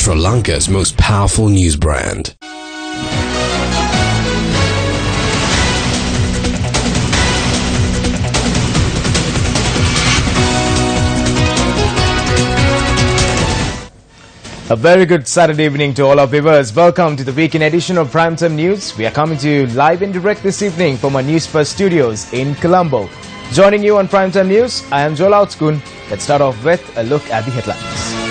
Sri Lanka's most powerful news brand. A very good Saturday evening to all our viewers. Welcome to the weekend edition of Primetime News. We are coming to you live and direct this evening from our Newsfirst studios in Colombo. Joining you on Primetime News, I am Joel Outskun. Let's start off with a look at the headlines.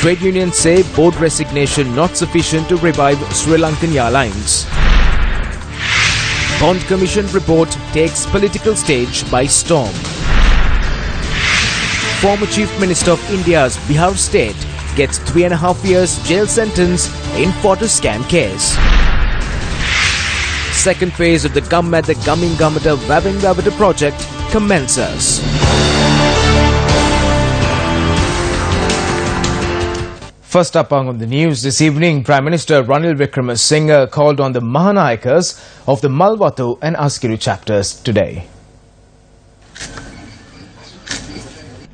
Trade unions say board resignation not sufficient to revive Sri Lankan airlines. Bond Commission report takes political stage by storm. Former Chief Minister of India's Bihar state gets 3.5 years jail sentence in photo scam case. Second phase of the Gammatha Gamin Gammata Vavin Vavata project commences. First up on the news this evening, Prime Minister Ranil Wickremesinghe called on the Mahanayakas of the Malwathu and Askiru chapters today.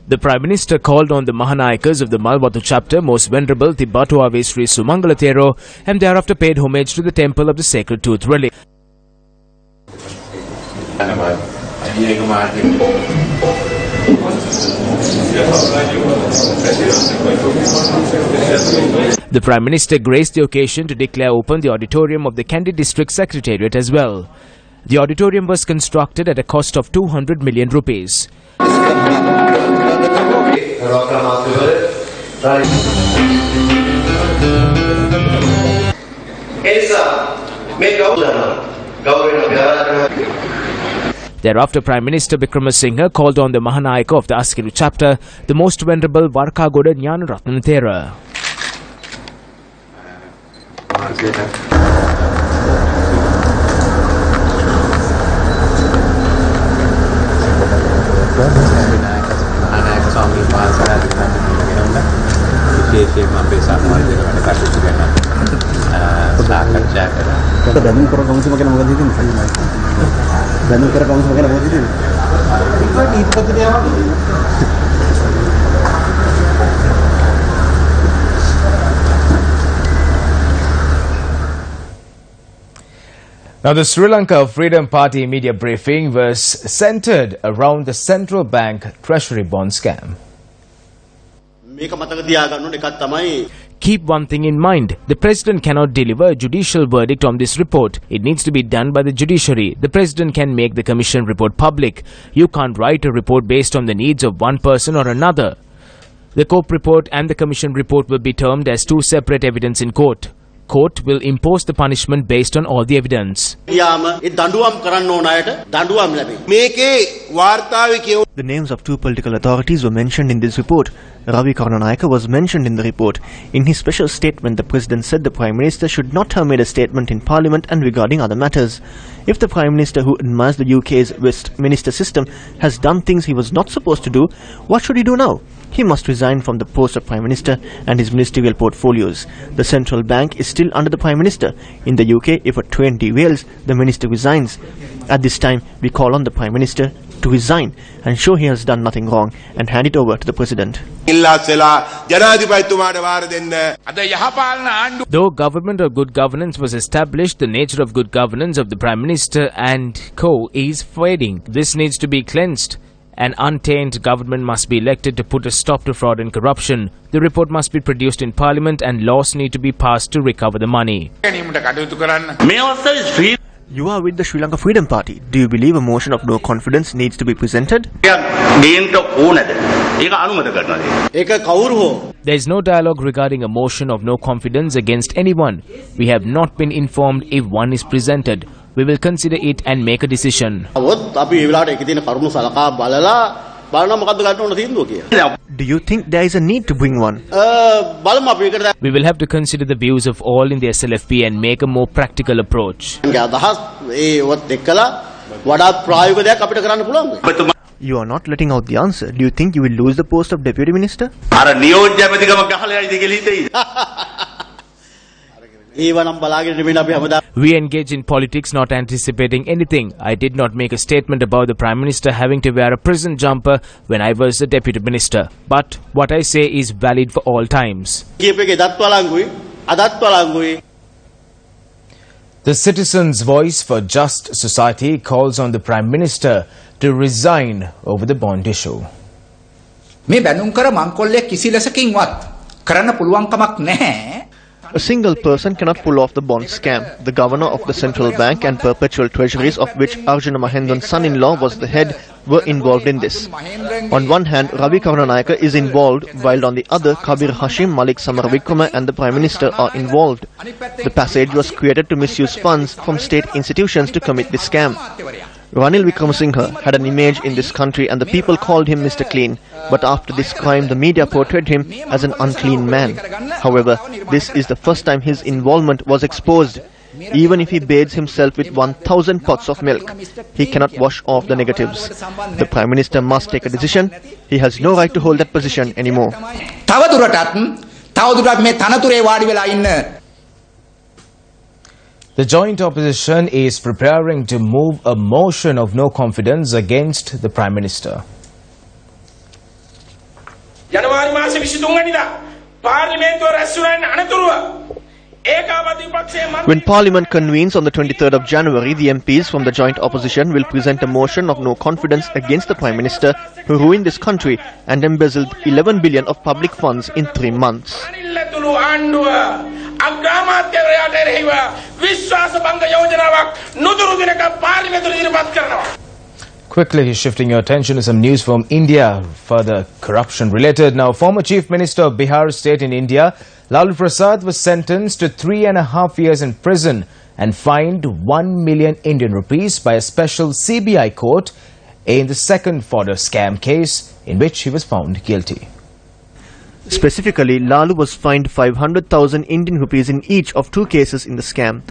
The Prime Minister called on the Mahanayakas of the Malwathu chapter, Most Venerable Tibbatu Ave Sri Sumangala Thero, and thereafter paid homage to the temple of the Sacred Tooth Relic. The Prime Minister graced the occasion to declare open the auditorium of the Kandy District Secretariat as well. The auditorium was constructed at a cost of 200 million rupees. Thereafter, Prime Minister Wickremesinghe called on the Mahanayaka of the Askiru chapter, the Most Venerable Varkagoda Jnanaratna Thera. Now, the Sri Lanka Freedom Party media briefing was centered around the central bank treasury bond scam. Keep one thing in mind. The President cannot deliver a judicial verdict on this report. It needs to be done by the judiciary. The President can make the Commission report public. You can't write a report based on the needs of one person or another. The COPE report and the Commission report will be termed as two separate evidence in court. Court will impose the punishment based on all the evidence. The names of two political authorities were mentioned in this report. Ravi Karunanayake was mentioned in the report. In his special statement, the President said the Prime Minister should not have made a statement in Parliament and regarding other matters. If the Prime Minister, who admires the UK's Westminster system, has done things he was not supposed to do, what should he do now? He must resign from the post of Prime Minister and his ministerial portfolios. The central bank is still under the Prime Minister. In the UK, if a train derails, the Minister resigns. At this time, we call on the Prime Minister to resign and show he has done nothing wrong and hand it over to the President. Though government of good governance was established, the nature of good governance of the Prime Minister and co is fading. This needs to be cleansed. An untainted government must be elected to put a stop to fraud and corruption. The report must be produced in Parliament and laws need to be passed to recover the money. You are with the Sri Lanka Freedom Party. Do you believe a motion of no confidence needs to be presented? There is no dialogue regarding a motion of no confidence against anyone. We have not been informed if one is presented. We will consider it and make a decision. Do you think there is a need to bring one? We will have to consider the views of all in the SLFP and make a more practical approach. You are not letting out the answer. Do you think you will lose the post of Deputy Minister? We engage in politics not anticipating anything. I did not make a statement about the Prime Minister having to wear a prison jumper when I was the Deputy Minister. But what I say is valid for all times. The Citizens' Voice for Just Society calls on the Prime Minister to resign over the bond issue. A single person cannot pull off the bond scam. The governor of the central bank and perpetual treasuries, of which Arjuna Mahendra's son-in-law was the head, were involved in this. On one hand, Ravi Karunanayake is involved, while on the other, Kabir Hashim, Malik Samaravikrama and the Prime Minister are involved. The passage was created to misuse funds from state institutions to commit this scam. Ranil Wickramasinghe had an image in this country and the people called him Mr. Clean. But after this crime, the media portrayed him as an unclean man. However, this is the first time his involvement was exposed. Even if he bathes himself with 1,000 pots of milk, he cannot wash off the negatives. The Prime Minister must take a decision. He has no right to hold that position anymore. The joint opposition is preparing to move a motion of no confidence against the Prime Minister. When Parliament convenes on the 23rd of January, the MPs from the joint opposition will present a motion of no confidence against the Prime Minister who ruined this country and embezzled 11 billion of public funds in 3 months. Quickly shifting your attention to some news from India, further corruption related. Now, former Chief Minister of Bihar State in India, Lalu Prasad, was sentenced to 3.5 years in prison and fined 1 million Indian rupees by a special CBI court in the second fodder scam case in which he was found guilty. Specifically, Lalu was fined 500,000 Indian rupees in each of 2 cases in the scam.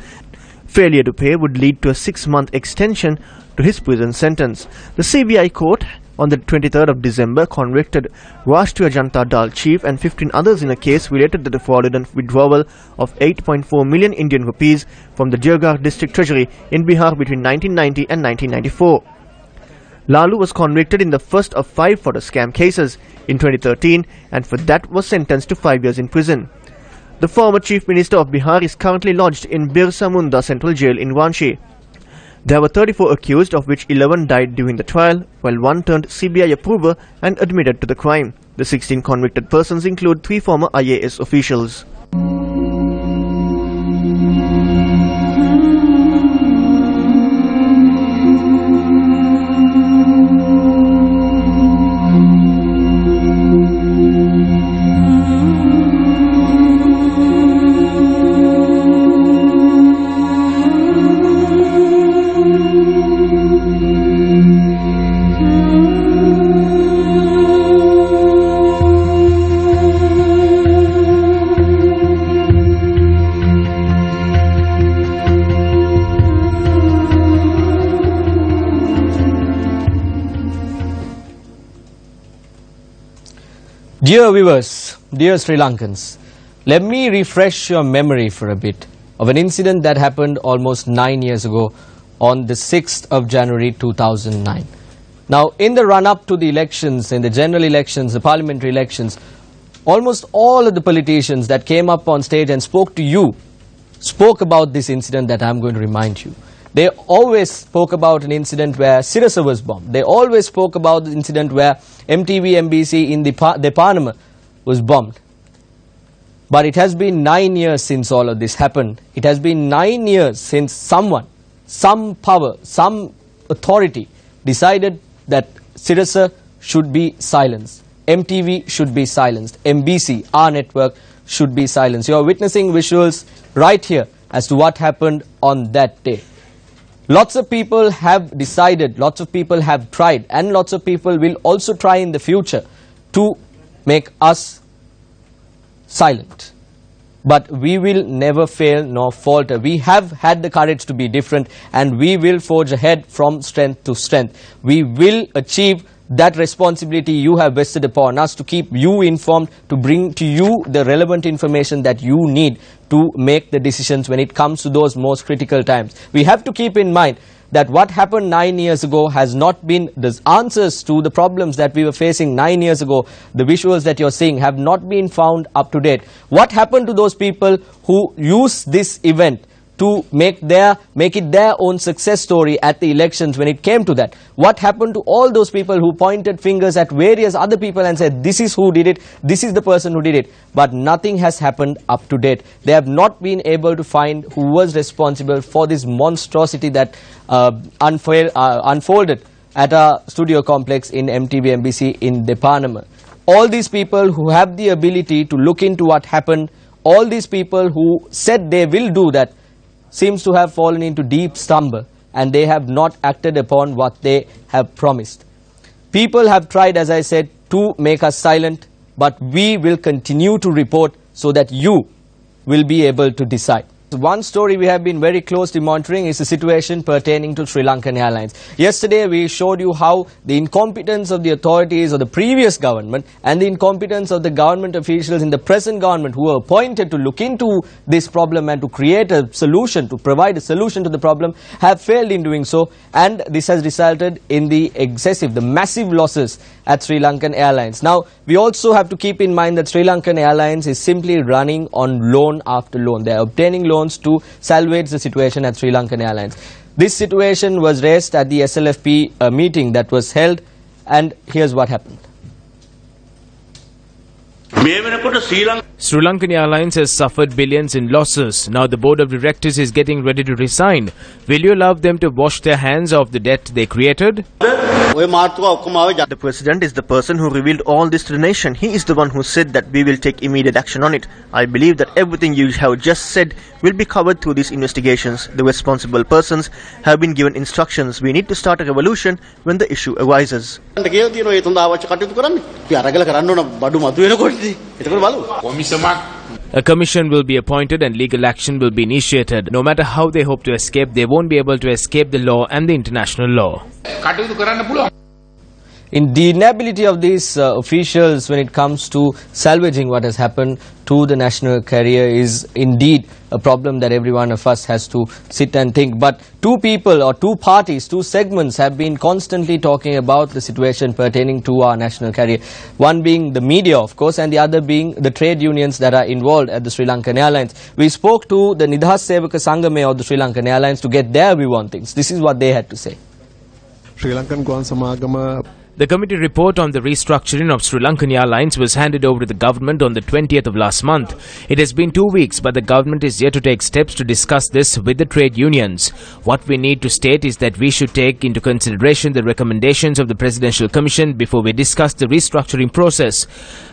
Failure to pay would lead to a 6-month extension to his prison sentence. The CBI court on the 23rd of December convicted Rashtriya Janata Dal chief and 15 others in a case related to the fraudulent withdrawal of 8.4 million Indian rupees from the Deoghar district treasury in Bihar between 1990 and 1994. Lalu was convicted in the first of 5 fodder scam cases in 2013 and for that was sentenced to 5 years in prison. The former Chief Minister of Bihar is currently lodged in Birsa Munda Central Jail in Ranchi. There were 34 accused, of which 11 died during the trial, while 1 turned CBI approver and admitted to the crime. The 16 convicted persons include 3 former IAS officials. Dear viewers, dear Sri Lankans, let me refresh your memory for a bit of an incident that happened almost 9 years ago on the 6th of January 2009. Now, in the run-up to the elections, in the general elections, the parliamentary elections, almost all of the politicians that came up on stage and spoke to you spoke about this incident that I'm going to remind you. They always spoke about an incident where Sirasa was bombed. They always spoke about the incident where MTV MBC in the Department was bombed. But it has been 9 years since all of this happened. It has been 9 years since someone, some power, some authority decided that Sirasa should be silenced. MTV should be silenced. MBC, our network, should be silenced. You are witnessing visuals right here as to what happened on that day. Lots of people have decided, lots of people have tried, and lots of people will also try in the future to make us silent. But we will never fail nor falter. We have had the courage to be different and we will forge ahead from strength to strength. We will achieve that responsibility you have vested upon us to keep you informed, to bring to you the relevant information that you need to make the decisions when it comes to those most critical times. We have to keep in mind that what happened 9 years ago has not been the answers to the problems that we were facing 9 years ago. The visuals that you're seeing have not been found up to date. What happened to those people who used this event to make it their own success story at the elections when it came to that? What happened to all those people who pointed fingers at various other people and said, this is who did it, this is the person who did it? But nothing has happened up to date. They have not been able to find who was responsible for this monstrosity that unfolded at our studio complex in MTV MBC in Deparnama. All these people who have the ability to look into what happened, all these people who said they will do that, seems to have fallen into deep slumber, and they have not acted upon what they have promised. People have tried, as I said, to make us silent, but we will continue to report so that you will be able to decide. One story we have been very closely monitoring is the situation pertaining to Sri Lankan Airlines. Yesterday we showed you how the incompetence of the authorities of the previous government and the incompetence of the government officials in the present government who were appointed to look into this problem and to create a solution, to provide a solution to the problem, have failed in doing so, and this has resulted in the massive losses at Sri Lankan Airlines. Now we also have to keep in mind that Sri Lankan Airlines is simply running on loan after loan. They are obtaining loans to salvage the situation at Sri Lankan Airlines. This situation was raised at the SLFP meeting that was held, and here's what happened. Sri Lankan Airlines has suffered billions in losses. Now the board of directors is getting ready to resign. Will you allow them to wash their hands of the debt they created? The president is the person who revealed all this to the nation. He is the one who said that we will take immediate action on it. I believe that everything you have just said will be covered through these investigations. The responsible persons have been given instructions. We need to start a revolution when the issue arises. A commission will be appointed and legal action will be initiated. No matter how they hope to escape, they won't be able to escape the law and the international law. In the inability of these officials when it comes to salvaging what has happened to the national carrier is indeed a problem that every one of us has to sit and think. But two people or two parties, two segments have been constantly talking about the situation pertaining to our national carrier. One being the media, of course, and the other being the trade unions that are involved at the Sri Lankan Airlines. We spoke to the Nidhas Sevaka Sangame of the Sri Lankan Airlines to get their view on things. This is what they had to say. Sri Lankan Guan Samagama. The committee report on the restructuring of Sri Lankan Airlines was handed over to the government on the 20th of last month. It has been 2 weeks, but the government is yet to take steps to discuss this with the trade unions. What we need to state is that we should take into consideration the recommendations of the Presidential Commission before we discuss the restructuring process.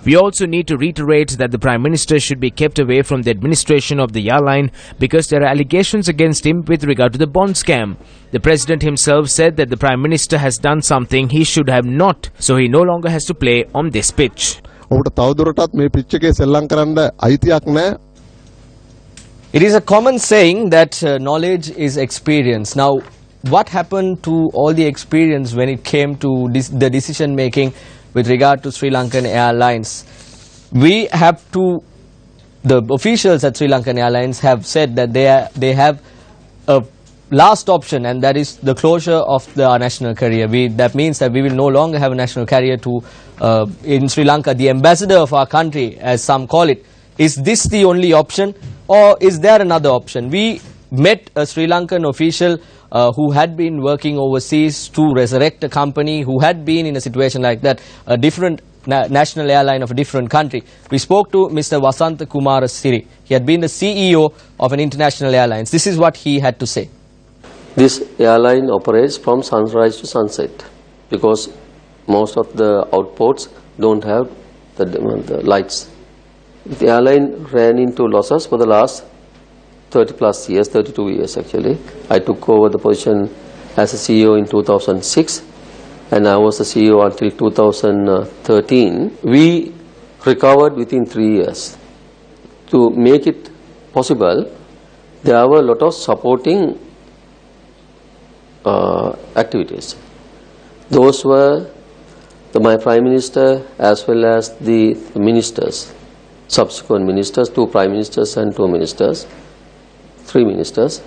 We also need to reiterate that the Prime Minister should be kept away from the administration of the airline because there are allegations against him with regard to the bond scam. The President himself said that the Prime Minister has done something he should have not, so he no longer has to play on this pitch. It is a common saying that knowledge is experience. Now, what happened to all the experience when it came to the decision making with regard to Sri Lankan Airlines? The officials at Sri Lankan Airlines have said that they have a last option, and that is the closure of the national carrier. That means that we will no longer have a national carrier in Sri Lanka. The ambassador of our country, as some call it, is this the only option, or is there another option? We met a Sri Lankan official who had been working overseas to resurrect a company, who had been in a situation like that, a different national airline of a different country. We spoke to Mr. Vasantha Kumara Siri. He had been the CEO of an international airlines. This is what he had to say. This airline operates from sunrise to sunset because most of the outports don't have the lights. The airline ran into losses for the last 30 plus years, 32 years actually. I took over the position as a CEO in 2006 and I was the CEO until 2013. We recovered within 3 years. To make it possible, there were a lot of supporting activities. Those were my Prime Minister as well as the ministers, subsequent ministers, 2 Prime Ministers and 2 ministers, 3 ministers,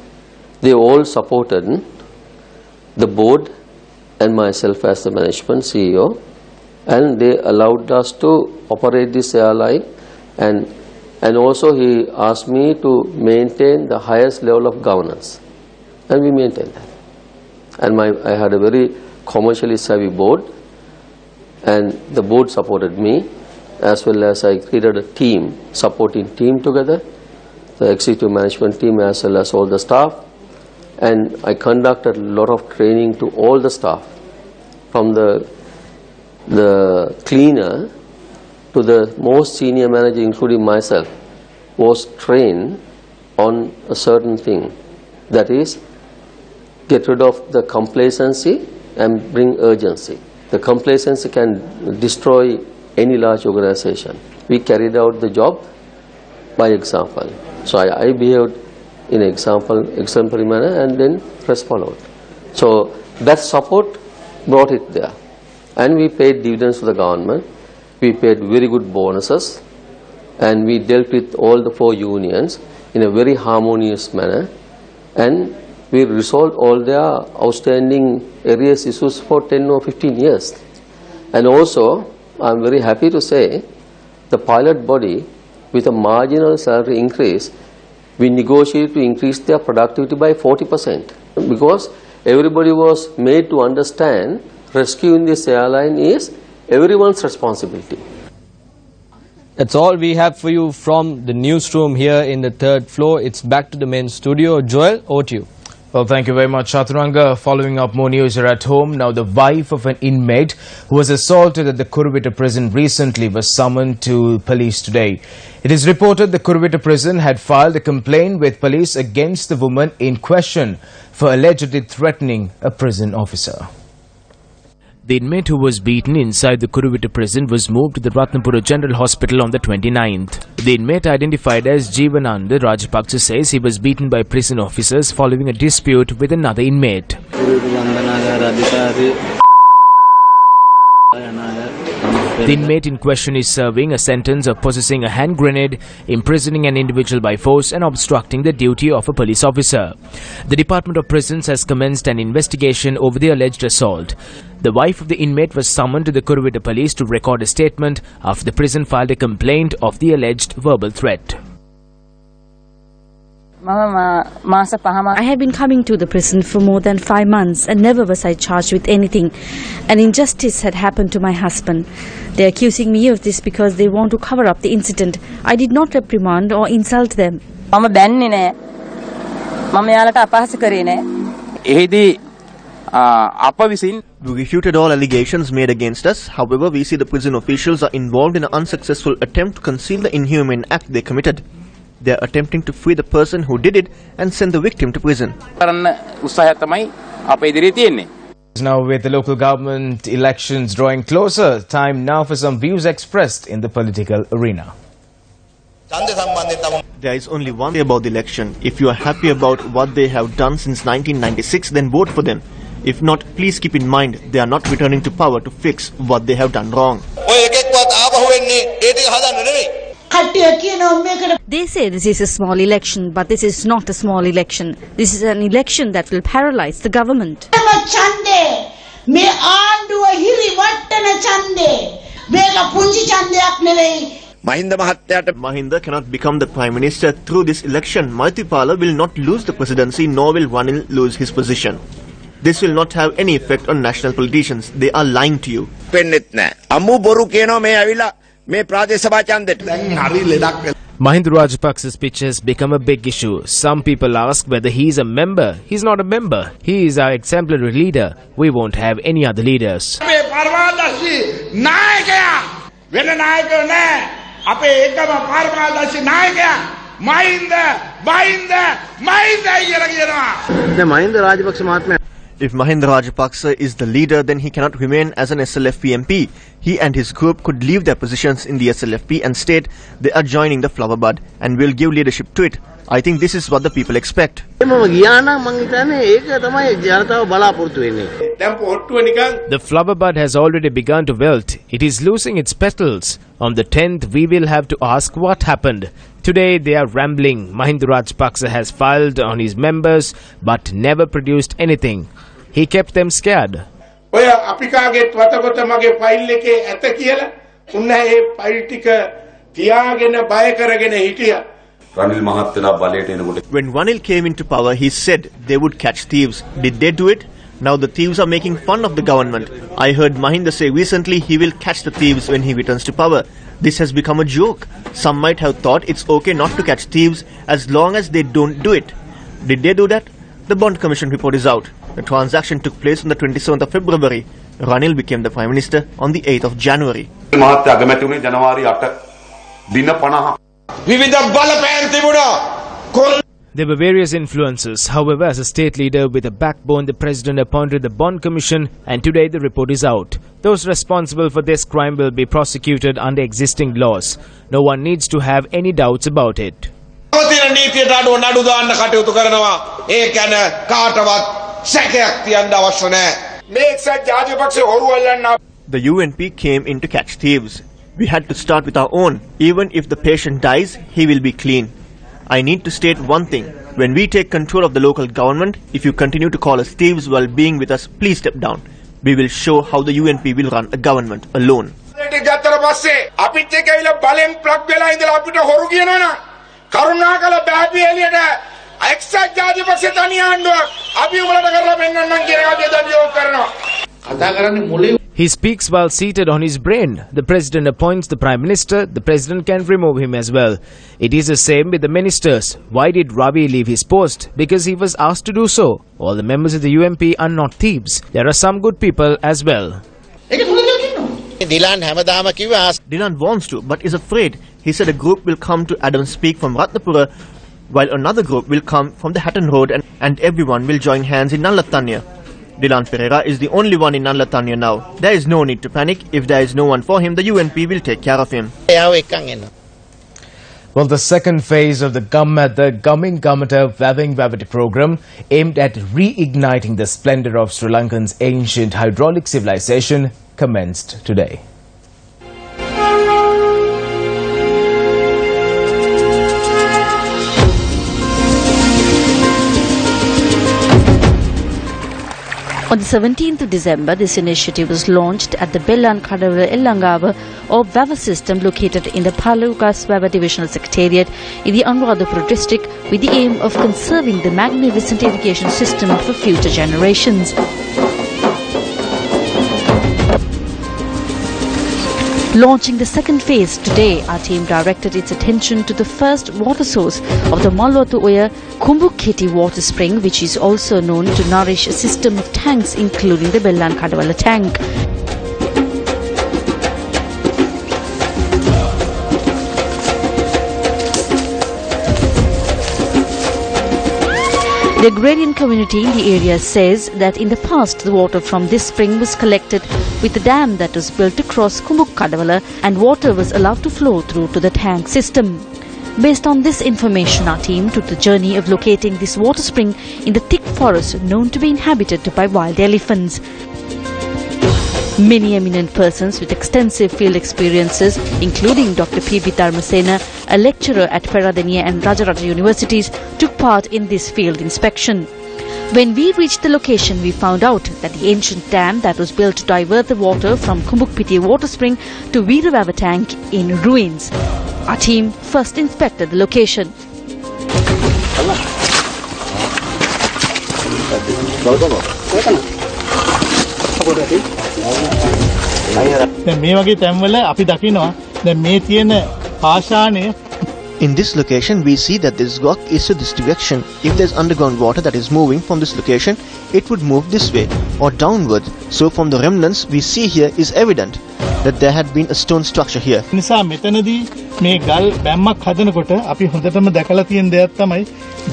they all supported the board and myself as the management CEO, and they allowed us to operate this airline, and also he asked me to maintain the highest level of governance, and we maintained that. And I had a very commercially savvy board, and the board supported me, as well as I created a team, supporting team together, the executive management team as well as all the staff, and I conducted a lot of training to all the staff, from the cleaner to the most senior manager, including myself, was trained on a certain thing, that is, get rid of the complacency and bring urgency. The complacency can destroy any large organization. We carried out the job by example. So I behaved in exemplary manner, and then rest followed. So that support brought it there. And we paid dividends to the government. We paid very good bonuses, and we dealt with all the 4 unions in a very harmonious manner, and we resolved all their outstanding arrears issues for 10 or 15 years. And also, I am very happy to say, the pilot body, with a marginal salary increase, we negotiated to increase their productivity by 40%, because everybody was made to understand rescuing this airline is everyone's responsibility. That's all we have for you from the newsroom here in the 3rd floor. It's back to the main studio. Joel, over to you. Well, thank you very much, Chaturanga. Following up more news here at home. Now, the wife of an inmate who was assaulted at the Kuruvita prison recently was summoned to police today. It is reported the Kuruvita prison had filed a complaint with police against the woman in question for allegedly threatening a prison officer. The inmate who was beaten inside the Kuruvita prison was moved to the Ratnapura General Hospital on the 29th. The inmate, identified as Jeevananda Rajapaksa, says he was beaten by prison officers following a dispute with another inmate. The inmate in question is serving a sentence of possessing a hand grenade, imprisoning an individual by force and obstructing the duty of a police officer. The Department of Prisons has commenced an investigation over the alleged assault. The wife of the inmate was summoned to the Kuruvita police to record a statement after the prison filed a complaint of the alleged verbal threat. I had been coming to the prison for more than 5 months and never was I charged with anything. An injustice had happened to my husband. They are accusing me of this because they want to cover up the incident. I did not reprimand or insult them. We refuted all allegations made against us. However, we see the prison officials are involved in an unsuccessful attempt to conceal the inhumane act they committed. They are attempting to free the person who did it and send the victim to prison. Now, with the local government elections drawing closer, time now for some views expressed in the political arena. There is only one thing about the election. If you are happy about what they have done since 1996, then vote for them. If not, please keep in mind they are not returning to power to fix what they have done wrong. They say this is a small election, but this is not a small election. This is an election that will paralyze the government. Mahinda cannot become the Prime Minister through this election. Maithripala will not lose the presidency, nor will Ranil lose his position. This will not have any effect on national politicians. They are lying to you. Mahinda Rajapaksa's speech has become a big issue. Some people ask whether he is a member. He's not a member. He is our exemplary leader. We won't have any other leaders. If Mahinda Rajapaksa is the leader, then he cannot remain as an SLFP MP. He and his group could leave their positions in the SLFP and state they are joining the flower bud and will give leadership to it. I think this is what the people expect. The flower bud has already begun to wilt. It is losing its petals. On the 10th, we will have to ask what happened. Today, they are rambling. Mahinda Rajapaksa has filed on his members but never produced anything. He kept them scared. When Ranil came into power, he said they would catch thieves. Did they do it? Now the thieves are making fun of the government. I heard Mahinda say recently he will catch the thieves when he returns to power. This has become a joke. Some might have thought it's okay not to catch thieves as long as they don't do it. Did they do that? The Bond Commission report is out. The transaction took place on the 27th of February. Ranil became the Prime Minister on the 8th of January. There were various influences. However, as a state leader with a backbone, the President appointed the Bond Commission, and today the report is out. Those responsible for this crime will be prosecuted under existing laws. No one needs to have any doubts about it. The UNP came in to catch thieves. We had to start with our own. Even if the patient dies, he will be clean. I need to state one thing. When we take control of the local government, if you continue to call us thieves while being with us, please step down. We will show how the UNP will run a government alone. He speaks while seated on his brain. The President appoints the Prime Minister. The President can remove him as well. It is the same with the ministers. Why did Ravi leave his post? Because he was asked to do so. All the members of the UMP are not thieves. There are some good people as well. Dilan wants to, but is afraid. He said a group will come to Adams Peak from Ratnapura, while another group will come from the Hatton Road and everyone will join hands in Nallatanya. Dilan Pereira is the only one in Nallatanya now. There is no need to panic. If there is no one for him, the UNP will take care of him. Well, the second phase of the Gumming Gummata Vaving Vavati program, aimed at reigniting the splendor of Sri Lankan's ancient hydraulic civilization, commenced today. On the 17th of December, this initiative was launched at the Bellan Kadavara Ellangava or Vava system located in the Palukas Vava Divisional Secretariat in the Anuradhapura district with the aim of conserving the magnificent irrigation system for future generations. Launching the second phase today, our team directed its attention to the first water source of the Malwatu-Oya Kumbukketi water spring, which is also known to nourish a system of tanks including the Bellan Kadavala tank. The agrarian community in the area says that in the past the water from this spring was collected with a dam that was built across Kumbukkadavala and water was allowed to flow through to the tank system. Based on this information, our team took the journey of locating this water spring in the thick forest known to be inhabited by wild elephants. Many eminent persons with extensive field experiences, including Dr. P.B. Dharmasena, a lecturer at Peradeniya and Rajarata universities, took part in this field inspection. When we reached the location, we found out that the ancient dam that was built to divert the water from Kumbukketi water spring to Veeravava tank in ruins. Our team first inspected the location. In this location, we see that this rock is to this direction. If there is underground water that is moving from this location, it would move this way or downward. So from the remnants we see here is evident that there had been a stone structure here. මේ ගල් බැම්මක් හදනකොට අපි හොඳටම දැකලා තියෙන දෙයක් තමයි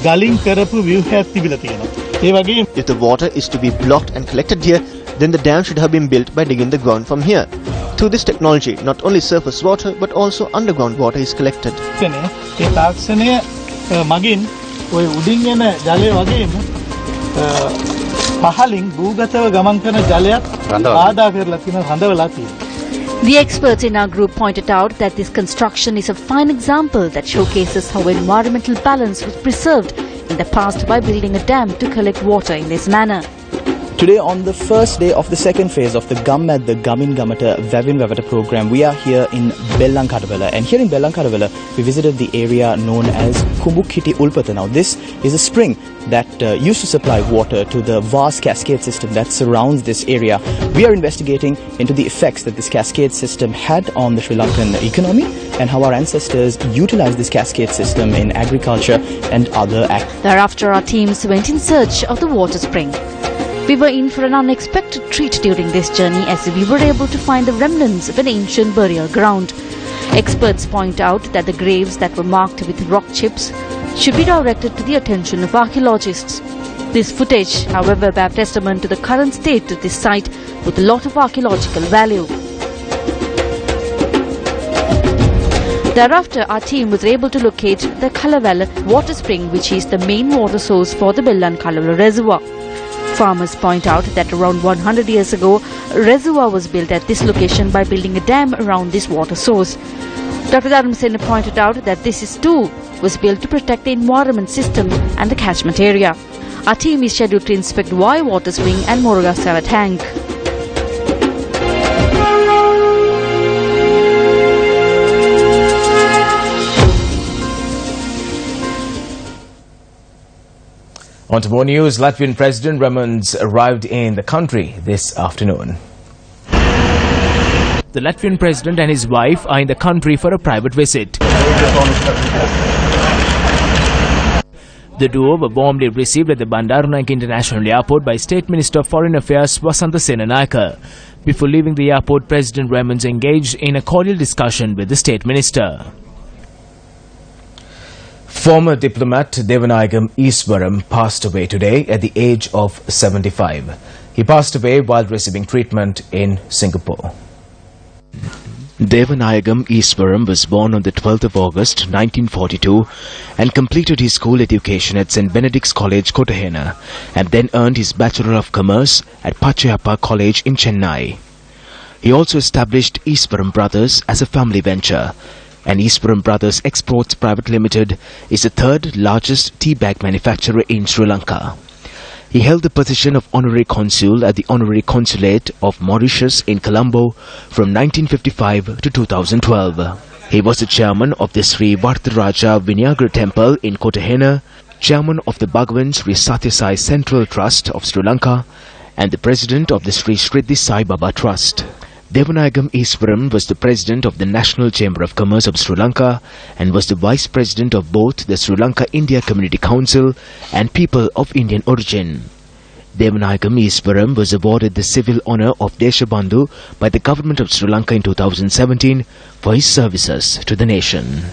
ගලින් කරපු view එකක් තිබිලා තියෙනවා. If the water is to be blocked and collected here, then the dam should have been built by digging the ground from here. Through this technology, not only surface water but also underground water is collected. The experts in our group pointed out that this construction is a fine example that showcases how environmental balance was preserved in the past by building a dam to collect water in this manner. Today, on the first day of the second phase of the Gammat the Gamin Gamata Vavin Vavata program, we are here in Bellankadavala. And here in Bellankadavala, we visited the area known as Kumbukhiti Ulpata. Now, this is a spring that used to supply water to the vast cascade system that surrounds this area. We are investigating into the effects that this cascade system had on the Sri Lankan economy and how our ancestors utilized this cascade system in agriculture and other activities. Thereafter, our teams went in search of the water spring. We were in for an unexpected treat during this journey as we were able to find the remnants of an ancient burial ground. Experts point out that the graves that were marked with rock chips should be directed to the attention of archaeologists. This footage, however, bears testament to the current state of this site with a lot of archaeological value. Thereafter, our team was able to locate the Kalavala water spring, which is the main water source for the Bellankadavala reservoir. Farmers point out that around 100 years ago, a reservoir was built at this location by building a dam around this water source. Dr. Dharmasena pointed out that this too was built to protect the environment system and the catchment area. Our team is scheduled to inspect Y water spring and Murugasala tank. On to more news. Latvian President Remons arrived in the country this afternoon. The Latvian President and his wife are in the country for a private visit. The duo were warmly received at the Bandaranaike International Airport by State Minister of Foreign Affairs Vasantha Senanayake. Before leaving the airport, President Remons engaged in a cordial discussion with the State Minister. Former diplomat Devanayagam Easwaram passed away today at the age of 75. He passed away while receiving treatment in Singapore. Devanayagam Easwaram was born on the 12th of August 1942 and completed his school education at St. Benedict's College, Kotahena, and then earned his Bachelor of Commerce at Pachayappa College in Chennai. He also established Easwaram Brothers as a family venture, and Easwaram Brothers Exports Private Limited is the third largest tea bag manufacturer in Sri Lanka. He held the position of Honorary Consul at the Honorary Consulate of Mauritius in Colombo from 1955 to 2012. He was the chairman of the Sri Vardharaja Vinayagara Temple in Kotahena, chairman of the Bhagavan Sri Satya Sai Central Trust of Sri Lanka, and the president of the Sri Sriddhi Sai Baba Trust. Devanayagam Easwaram was the president of the National Chamber of Commerce of Sri Lanka and was the vice president of both the Sri Lanka India Community Council and People of Indian Origin. Devanayagam Easwaram was awarded the civil honour of Deshabandhu by the government of Sri Lanka in 2017 for his services to the nation.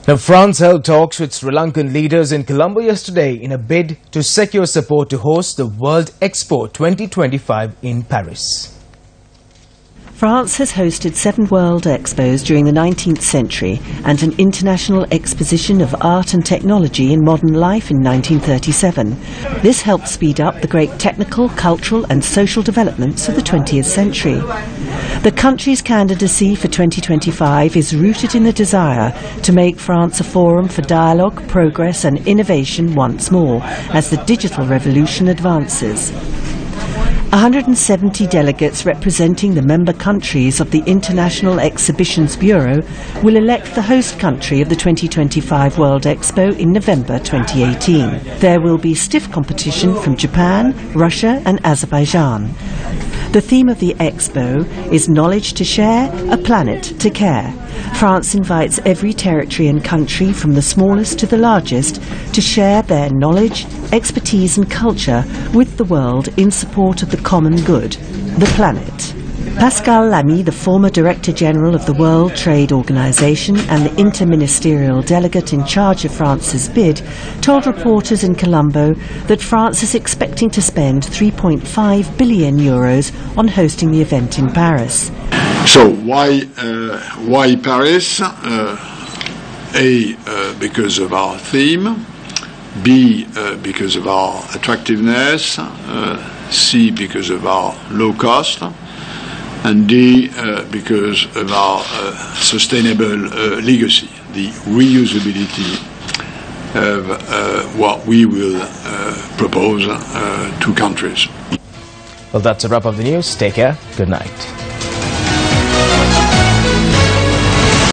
Now, France held talks with Sri Lankan leaders in Colombo yesterday in a bid to secure support to host the World Expo 2025 in Paris. France has hosted 7 World Expos during the 19th century and an international exposition of art and technology in modern life in 1937. This helped speed up the great technical, cultural and social developments of the 20th century. The country's candidacy for 2025 is rooted in the desire to make France a forum for dialogue, progress and innovation once more as the digital revolution advances. 170 delegates representing the member countries of the International Exhibitions Bureau will elect the host country of the 2025 World Expo in November 2018. There will be stiff competition from Japan, Russia and Azerbaijan. The theme of the Expo is Knowledge to Share, a Planet to Care. France invites every territory and country from the smallest to the largest to share their knowledge, expertise and culture with the world in support of the common good, the planet. Pascal Lamy, the former Director General of the World Trade Organization and the interministerial delegate in charge of France's bid, told reporters in Colombo that France is expecting to spend €3.5 billion on hosting the event in Paris. So why Paris? A, because of our theme. B, because of our attractiveness. C, because of our low cost. And D, because of our sustainable legacy, the reusability of what we will propose to countries. Well, that's a wrap of the news. Take care. Good night.